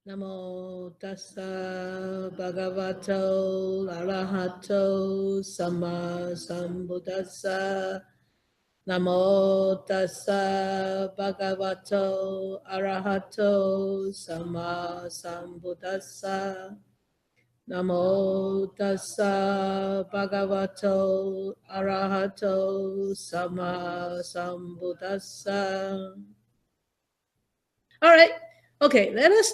Namo tassa bhagavato arahato sama sambuddhassa. Namo tassa bhagavato arahato sama sambuddhassa. Namo tassa bhagavato arahato sama sambuddhassa. All right. Okay, let us.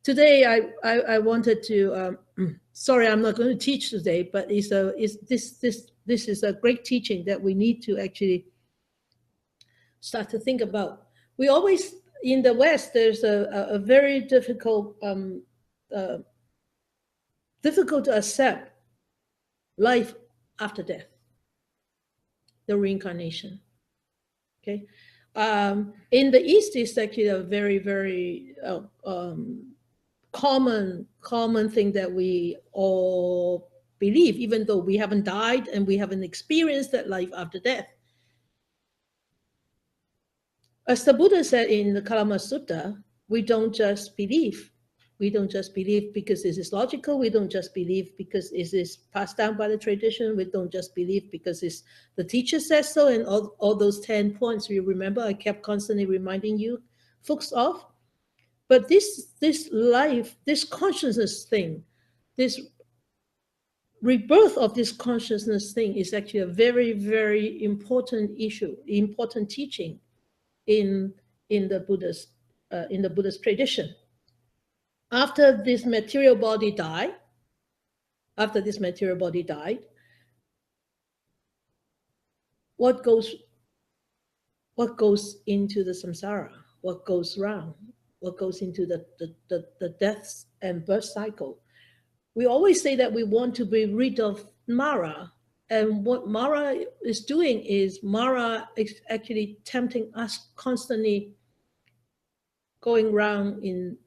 Today, I wanted to. Sorry, I'm not going to teach today, but this is a great teaching that we need to actually start to think about. We always in the West, there's a very difficult difficult to accept life after death, the reincarnation. Okay, in the East, it's actually a very common thing that we all believe, even though we haven't died and we haven't experienced that life after death. As the Buddha said in the Kalama Sutta, we don't just believe. We don't just believe because it is logical. We don't just believe because it is passed down by the tradition. We don't just believe because it's the teacher says so. And all those 10 points, you remember, I kept constantly reminding you folks of. But this life, this consciousness thing, this rebirth of this consciousness thing is actually a very important issue, important teaching in the Buddhist tradition. After this material body died, what goes into the samsara? What goes round? What goes into the deaths and birth cycle? We always say that we want to be rid of Mara. And what Mara is doing is Mara is actually tempting us constantly going round in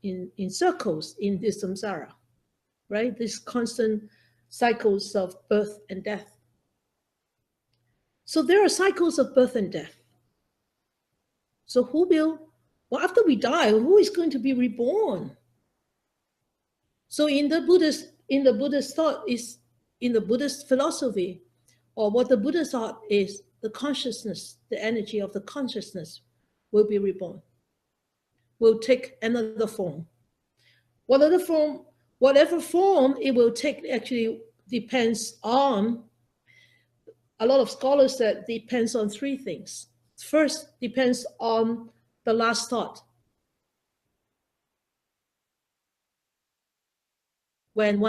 circles in this samsara, right? These constant cycles of birth and death. So there are cycles of birth and death. So after we die, who is going to be reborn? So in the Buddhist thought is, in the Buddhist philosophy, or what the Buddha thought is the consciousness, the energy of the consciousness will be reborn, will take another form. Whatever form it will take actually depends on, a lot of scholars said depends on three things. First, depends on the last thought.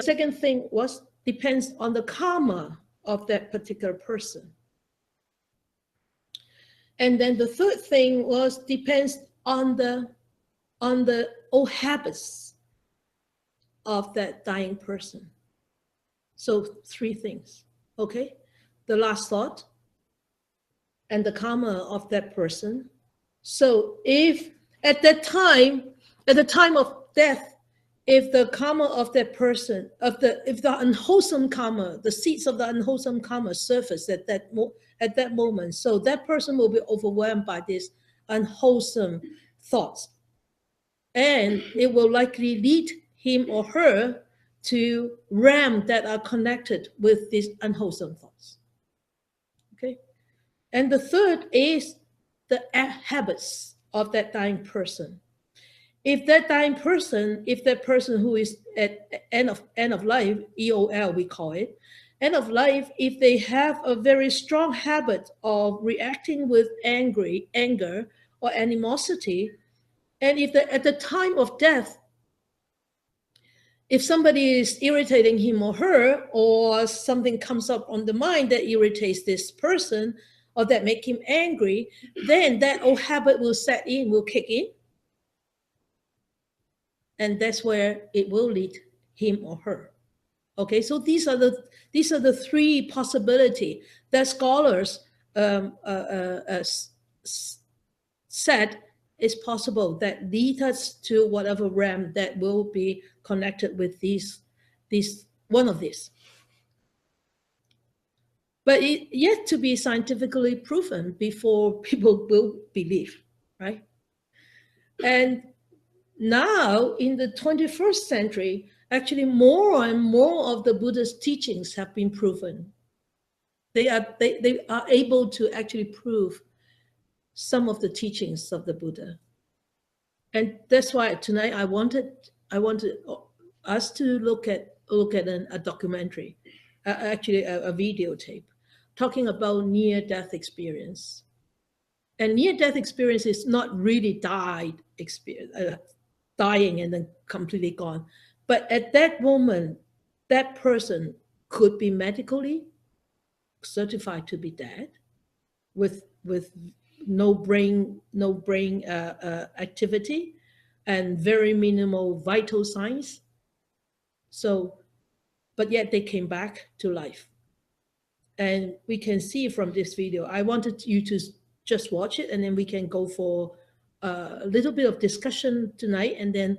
Second thing was depends on the karma of that particular person. And then the third thing was depends on the old habits of that dying person. So three things, okay? The last thought and the karma of that person. So if at the time of death, if the karma of that person, if the unwholesome karma, the seeds of the unwholesome karma surface at that moment, so that person will be overwhelmed by these unwholesome thoughts. And it will likely lead him or her to realms that are connected with these unwholesome thoughts. Okay? And the third is the habits of that dying person. If that person who is at end of life, EOL we call it, end of life, if they have a very strong habit of reacting with anger or animosity, and if at the time of death, if somebody is irritating him or her, or something comes up on the mind that irritates this person or that make him angry, then that old habit will kick in. And that's where it will lead him or her. Okay, so these are the three possibilities that scholars said is possible that lead us to whatever realm that will be connected with these one of these. But it yet to be scientifically proven before people will believe, right? And Now, in the 21st century, actually more and more of the Buddha's teachings have been proven. They are able to actually prove some of the teachings of the Buddha. And that's why tonight I wanted us to look at a documentary, actually a videotape, talking about near-death experience. And near-death experience is not really dying and then completely gone. But at that moment, that person could be medically certified to be dead with no brain activity and very minimal vital signs. So, but yet they came back to life. And we can see from this video, I wanted you to just watch it, and then we can go for a little bit of discussion tonight, and then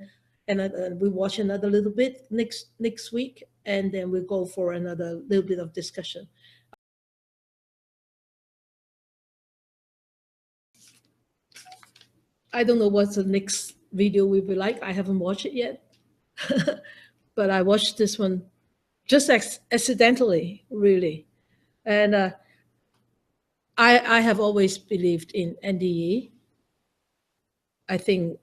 we watch another little bit next week, and then we'll go for another little bit of discussion. I don't know what the next video will be like. I haven't watched it yet. But I watched this one just accidentally, really. And I have always believed in NDE. I think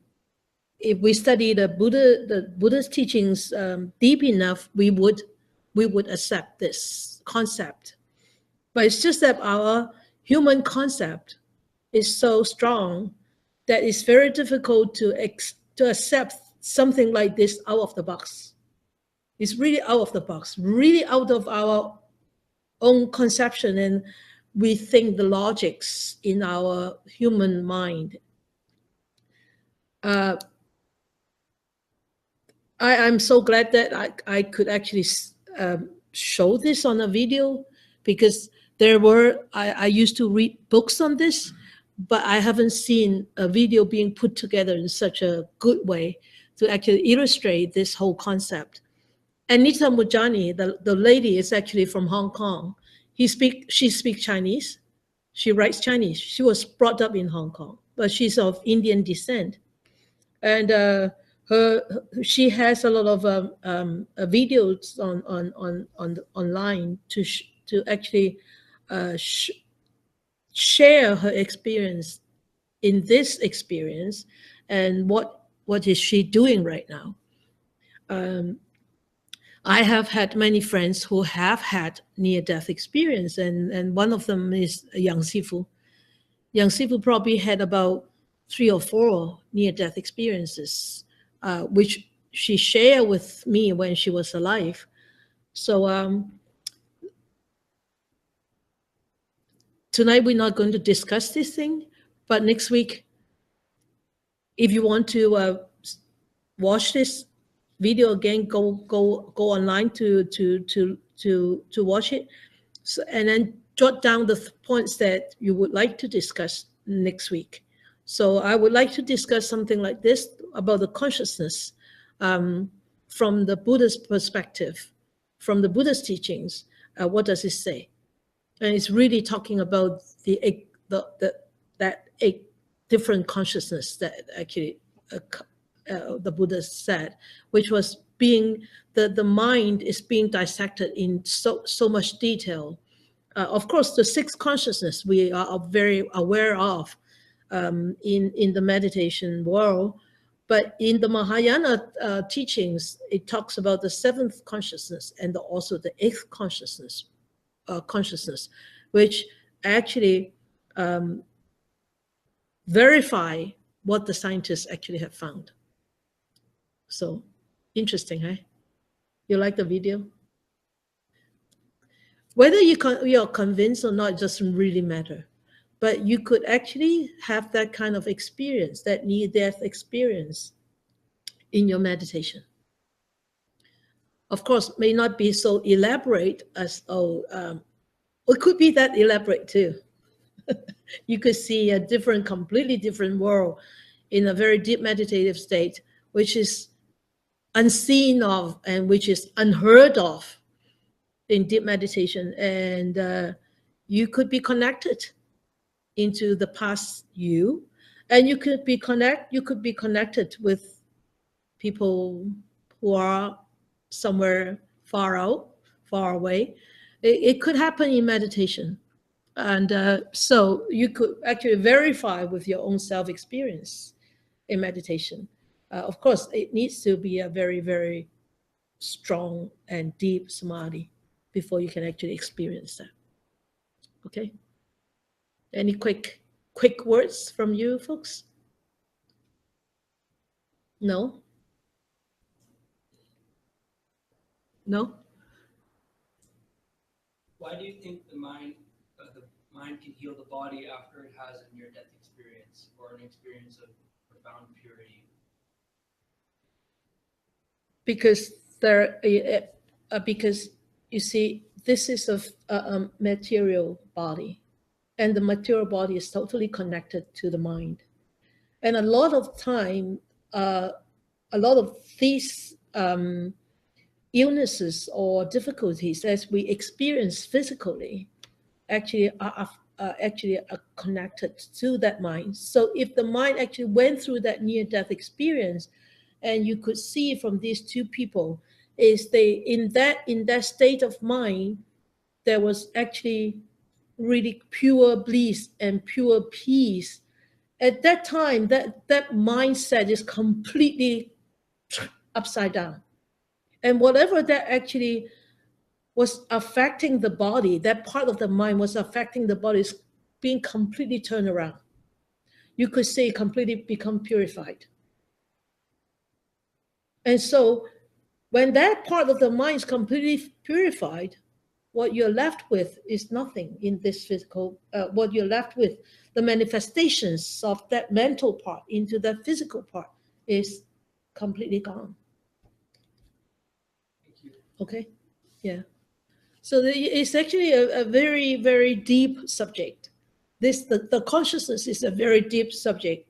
if we study the Buddha's teachings deep enough, we would accept this concept. But it's just that our human concept is so strong that it's very difficult to accept something like this out of the box. It's really out of the box, really out of our own conception, and we think the logics in our human mind. I'm so glad that I could actually show this on a video, because I used to read books on this, but I haven't seen a video being put together in such a good way to actually illustrate this whole concept. Anita Mujani, the lady, is actually from Hong Kong. She speaks Chinese. She writes Chinese. She was brought up in Hong Kong, but she's of Indian descent. And she has a lot of videos on online to actually share her experience in this experience and what is she doing right now. I have had many friends who have had near-death experience, and one of them is Yang Sifu. Yang Sifu probably had about 3 or 4 near-death experiences, which she shared with me when she was alive. So tonight we're not going to discuss this thing, but next week, if you want to watch this video again, go online to watch it, and then jot down the points that you would like to discuss next week. So I would like to discuss something like this about the consciousness from the Buddha's perspective, from the Buddha's teachings. What does it say? And it's really talking about that different consciousness that actually the Buddha said, which was being the mind is being dissected in so much detail. Of course, the 6 consciousness we are very aware of in the meditation world, but in the Mahayana teachings, it talks about the 7th consciousness and also the 8th consciousness, which actually verify what the scientists actually have found. So interesting, huh? You like the video? Whether you're convinced or not doesn't really matter, but you could actually have that kind of experience, that near-death experience in your meditation. Of course, may not be so elaborate as, it could be that elaborate too. You could see a completely different world in a very deep meditative state, which is unseen of and which is unheard of in deep meditation. And you could be connected into the past you, and you could be connected with people who are somewhere far out, far away. It could happen in meditation. And so you could actually verify with your own self-experience in meditation. Of course, it needs to be a very, very strong and deep samadhi before you can actually experience that. Okay? Any quick words from you folks? No? No? Why do you think the mind can heal the body after it has a near-death experience or an experience of profound purity? Because because you see, this is a material body, and the material body is totally connected to the mind. And a lot of time, a lot of these illnesses or difficulties as we experience physically actually are connected to that mind. So if the mind actually went through that near-death experience, and you could see from these two people, is they in that state of mind, there was actually really pure bliss and pure peace. At that time, that mindset is completely upside down. And whatever that actually was affecting the body, that part of the mind was affecting the body, is being completely turned around. You could say completely become purified. And so when that part of the mind is completely purified, what you're left with is nothing in this physical, what you're left with, the manifestations of that mental part into that physical part is completely gone. Thank you. Okay? Yeah. So it's actually a very, very deep subject. The consciousness is a very deep subject.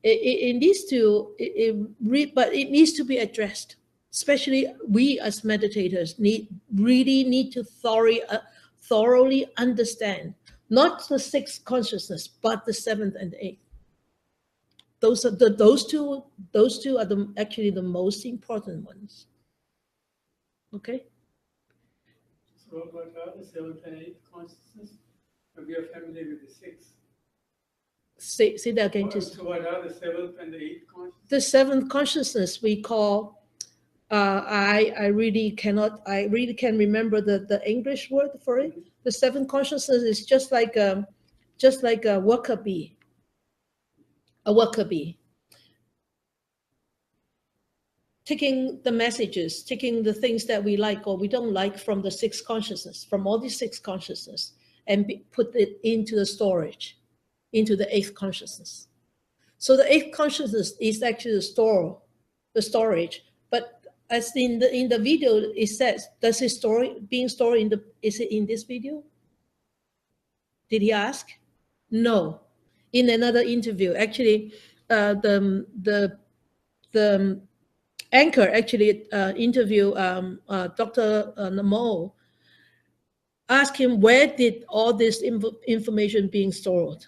It needs to, but it needs to be addressed. Especially we as meditators really need to thoroughly understand not the sixth consciousness, but the seventh and the eighth. Those two are actually the most important ones. Okay. So what are the seventh and eighth consciousness? We are familiar with the sixth. Say that again. So what are the seventh and the eighth consciousness? The seventh consciousness we call. I really can't remember the English word for it. The seventh consciousness is just like a worker bee. A worker bee. Taking the messages, taking the things that we like or we don't like from the sixth consciousness, from all these six consciousness, and put it into the storage, into the eighth consciousness. So the eighth consciousness is actually the storage. But as in the video, it says, does it being stored is it in this video? Did he ask? No. In another interview, actually, the anchor actually interviewed Dr. Namo, asked him where did all this information being stored?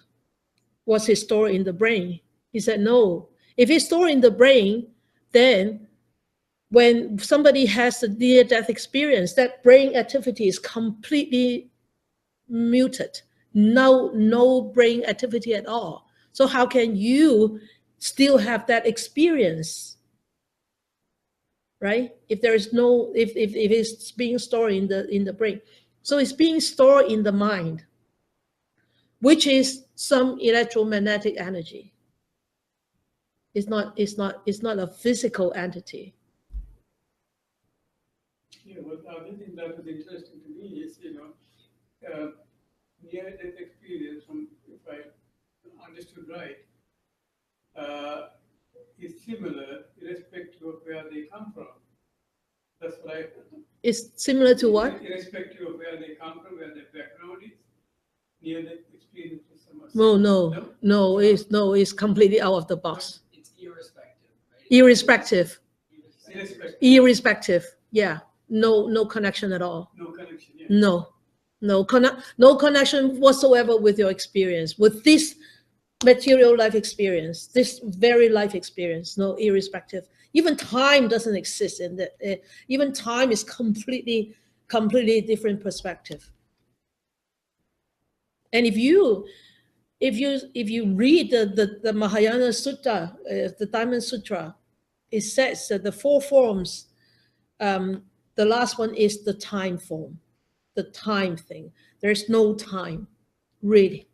Was it stored in the brain? He said no. If it's stored in the brain, then when somebody has a near-death experience, that brain activity is completely muted. No brain activity at all. So how can you still have that experience, right? If there is no, if it's being stored in the brain, so it's being stored in the mind, which is some electromagnetic energy. It's not a physical entity. Yeah, well, the other thing that was interesting to me is, near-death experience, if I understood right, is similar irrespective of where they come from. That's what I. It's similar to what? Irrespective of where they come from, where their background is, near-death experience is similar. No, it's completely out of the box. It's irrespective, right? Irrespective. Yeah. No connection at all. No connection. Yeah. No connection whatsoever with your experience, with this material life experience, this very life experience, no, irrespective. Even time doesn't exist in the, even time is completely different perspective. And if you read the Mahayana Sutta, the Diamond Sutra, it says that the four forms, the last one is the time form, the time thing. There's no time, really.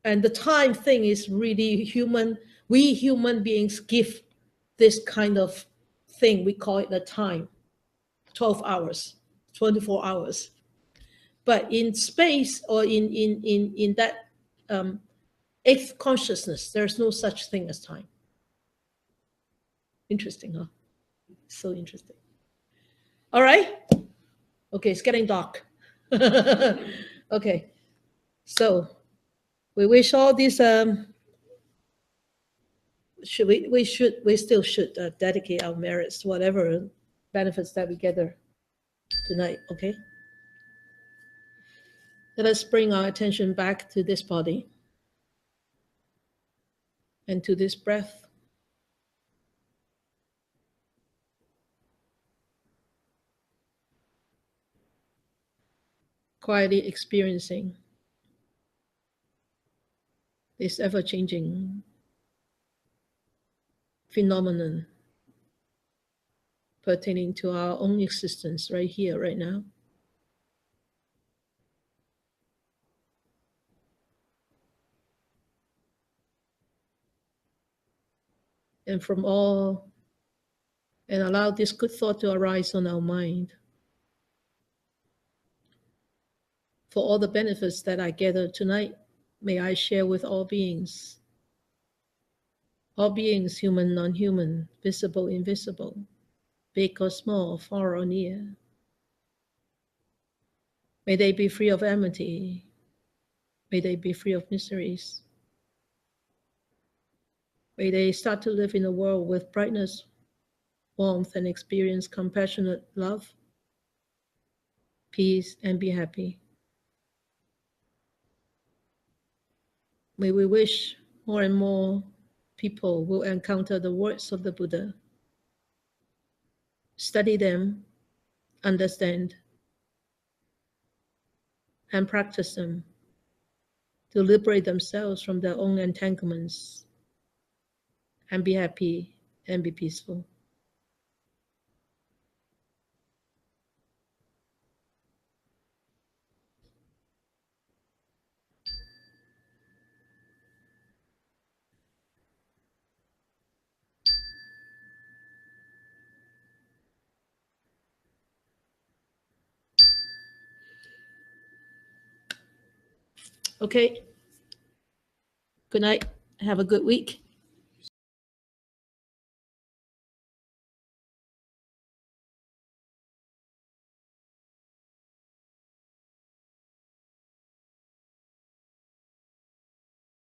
And the time thing is really human. We human beings give this kind of thing. We call it the time, 12 hours, 24 hours. But in space or in that eighth consciousness, there's no such thing as time. Interesting, huh? So interesting. All right. Okay, it's getting dark. Okay. So we wish all these we still should dedicate our merits to whatever benefits that we gather tonight. Okay. Let us bring our attention back to this body and to this breath. Quietly experiencing this ever-changing phenomenon pertaining to our own existence right here, right now. And from all, and allow this good thought to arise on our mind. For all the benefits that I gather tonight, may I share with all beings. All beings, human, non-human, visible, invisible, big or small, far or near. May they be free of enmity. May they be free of miseries. May they start to live in a world with brightness, warmth, and experience compassionate love, peace, and be happy. May we wish more and more people will encounter the words of the Buddha, study them, understand, and practice them to liberate themselves from their own entanglements and be happy and be peaceful. Okay. Good night. Have a good week.